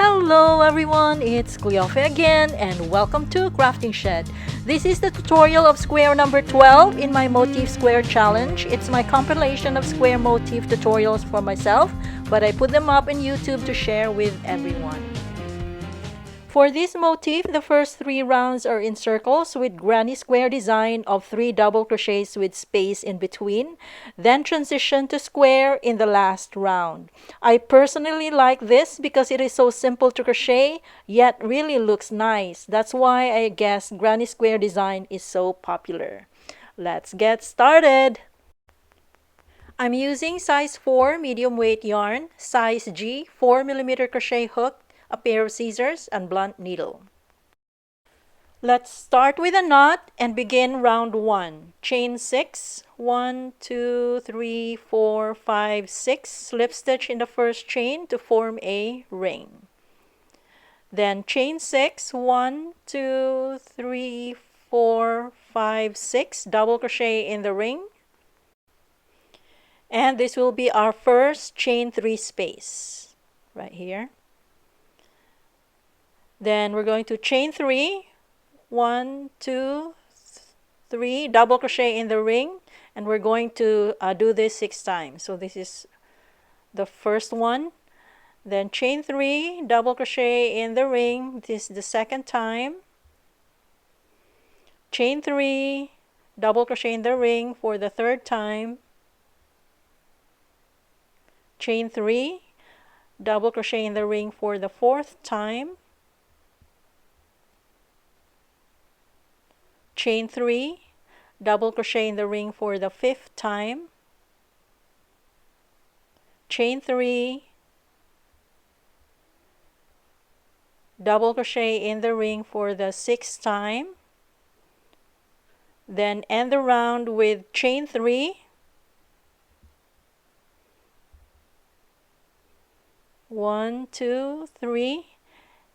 Hello everyone, it's Cleofe again and welcome to Crafting Shed. This is the tutorial of square number 12 in my motif square challenge. It's my compilation of square motif tutorials for myself, but I put them up in YouTube to share with everyone. For this motif, the first 3 rounds are in circles with granny square design of 3 double crochets with space in between, then transition to square in the last round. I personally like this because it is so simple to crochet, yet really looks nice. That's why I guess granny square design is so popular. Let's get started! I'm using size 4 medium weight yarn, size G 4mm crochet hook, a pair of scissors, and blunt needle. Let's start with a knot and begin round 1. Chain 6, 1, 2, 3, 4, 5, 6. Slip stitch in the first chain to form a ring. Then chain 6, 1, 2, 3, 4, 5, 6. Double crochet in the ring. And this will be our first chain 3 space right here. Then we're going to chain 3, 1, 2, 3, double crochet in the ring, and we're going to do this 6 times. So this is the first one. Then chain 3, double crochet in the ring. This is the second time. Chain 3, double crochet in the ring for the third time. Chain 3, double crochet in the ring for the fourth time. Chain 3, double crochet in the ring for the fifth time. Chain 3, double crochet in the ring for the sixth time. Then end the round with chain 3. 1, 2, 3,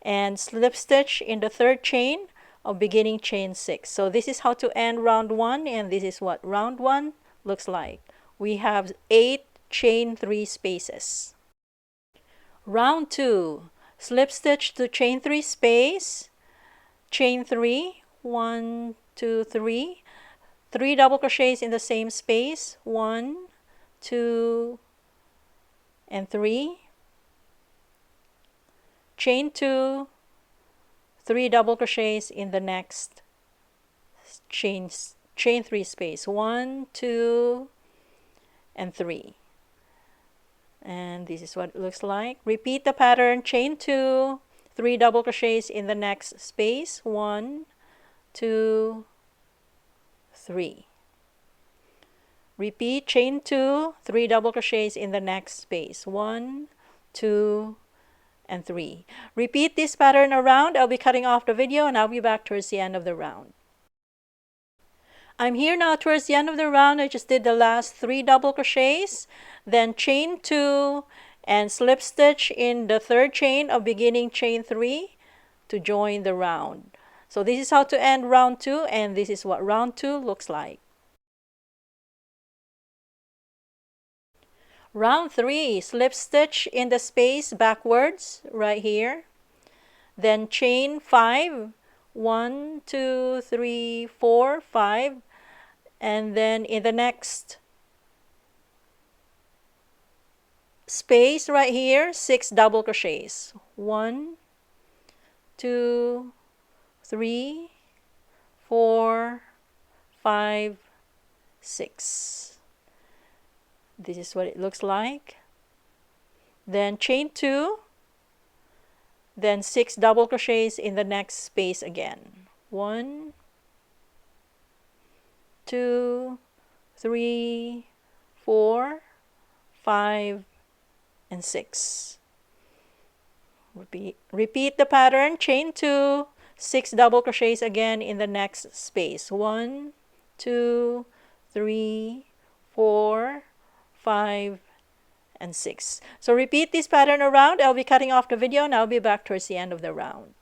and slip stitch in the third chain of beginning chain 6. So this is how to end round 1, and this is what round 1 looks like. We have 8 chain 3 spaces. Round 2, slip stitch to chain 3 space, chain 3, 1, 2, 3, 3 double crochets in the same space, 1, 2, and 3, chain 2, 3 double crochets in the next chain 3 space, 1, 2, and 3. And this is what it looks like. Repeat the pattern, chain 2, 3 double crochets in the next space, 1, 2, 3. Repeat chain 2, 3 double crochets in the next space, 1, 2, and 3. Repeat this pattern around. I'll be cutting off the video and I'll be back towards the end of the round. I'm here now towards the end of the round. I just did the last 3 double crochets, then chain 2 and slip stitch in the third chain of beginning chain 3 to join the round. So this is how to end round 2, and this is what round 2 looks like. Round 3, slip stitch in the space backwards right here. Then chain 5, 1, 2, 3, 4, 5. And then in the next space right here, 6 double crochets. 1, 2, 3, 4, 5, 6. This is what it looks like. Then chain 2, then 6 double crochets in the next space again. 1, 2, 3, 4, 5, and 6. Repeat the pattern, chain 2, 6 double crochets again in the next space. 1, 2, 3, 4, 5, and 6. So repeat this pattern around. I'll be cutting off the video and I'll be back towards the end of the round.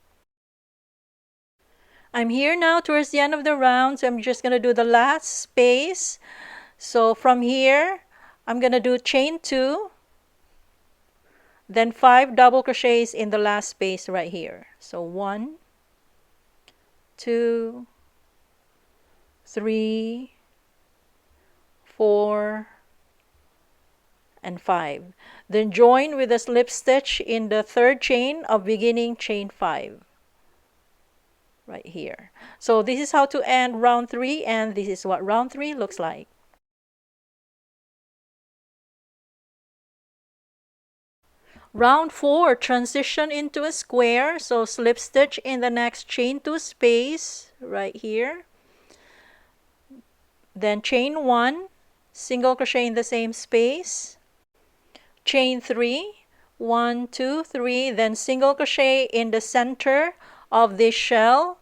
I'm here now towards the end of the round, so I'm just going to do the last space. So from here, I'm going to do chain 2, then 5 double crochets in the last space right here. So 1, 2, 3, 4, and 5. Then join with a slip stitch in the third chain of beginning chain 5 right here. So this is how to end round 3, and this is what round 3 looks like. Round 4, transition into a square, so slip stitch in the next chain 2 space right here. Then chain 1, single crochet in the same space. Chain 3, 1, 2, 3, then single crochet in the center of this shell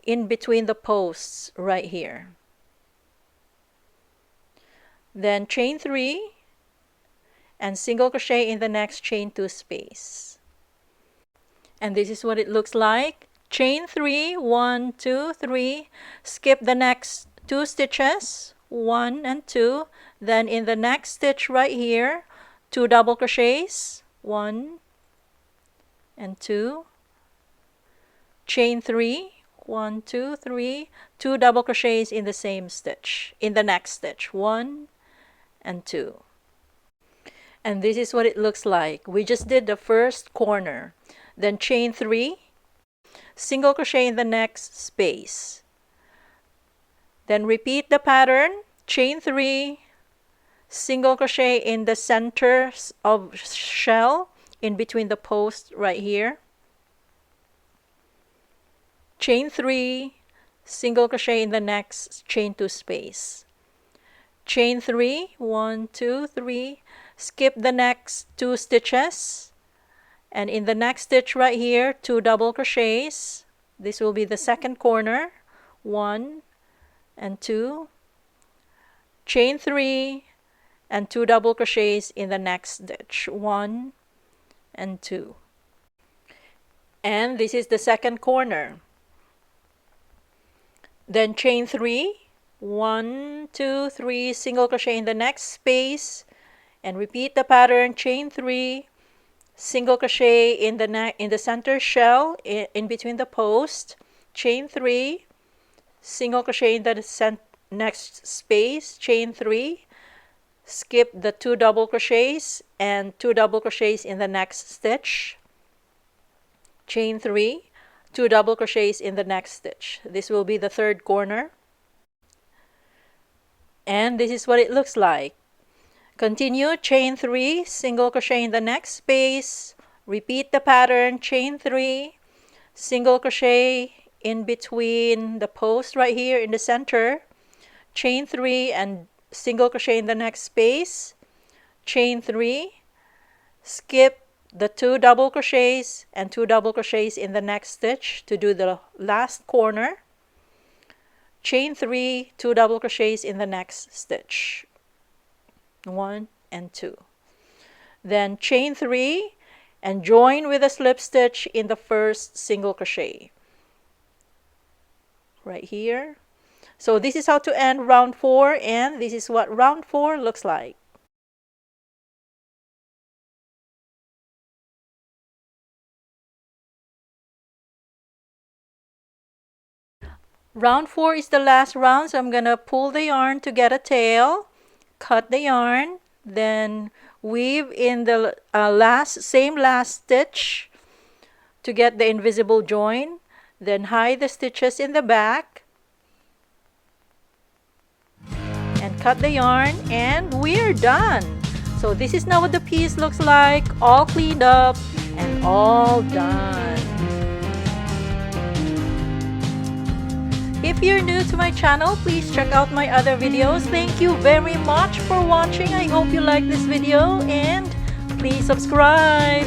in between the posts right here. Then chain 3 and single crochet in the next chain 2 space. And this is what it looks like. Chain 3, 1, 2, 3, skip the next 2 stitches, 1 and 2, then in the next stitch right here, 2 double crochets, 1 and 2, chain 3, 1, 2, 3, 2 double crochets in the same stitch, in the next stitch, 1 and 2. And this is what it looks like. We just did the first corner. Then chain 3, single crochet in the next space. Then repeat the pattern, chain 3, single crochet in the center of shell in between the posts right here. Chain 3, single crochet in the next chain 2 space. Chain 3, 1, 2, 3, skip the next 2 stitches, and in the next stitch right here, 2 double crochets. This will be the second corner, 1 and 2, chain 3 and 2 double crochets in the next stitch, 1 and 2. And this is the second corner. Then chain 3, 1, 2, 3, single crochet in the next space, and repeat the pattern, chain 3, single crochet in the center shell in between the post, chain 3, single crochet in the next space, chain 3, skip the 2 double crochets and 2 double crochets in the next stitch, chain 3, 2 double crochets in the next stitch. This will be the third corner. And this is what it looks like. Continue, chain 3, single crochet in the next space, repeat the pattern, chain 3, single crochet in between the post right here in the center, chain 3 and single crochet in the next space, chain 3, skip the 2 double crochets and 2 double crochets in the next stitch to do the last corner, chain 3, 2 double crochets in the next stitch, 1 and 2. Then chain 3 and join with a slip stitch in the first single crochet right here. So this is how to end round 4, and this is what round 4 looks like. Round 4 is the last round, so I'm gonna pull the yarn to get a tail, cut the yarn, then weave in the same last stitch to get the invisible join, then hide the stitches in the back and cut the yarn, and we're done. So this is now what the piece looks like, all cleaned up and all done. If you're new to my channel, please check out my other videos. Thank you very much for watching. I hope you like this video, and please subscribe.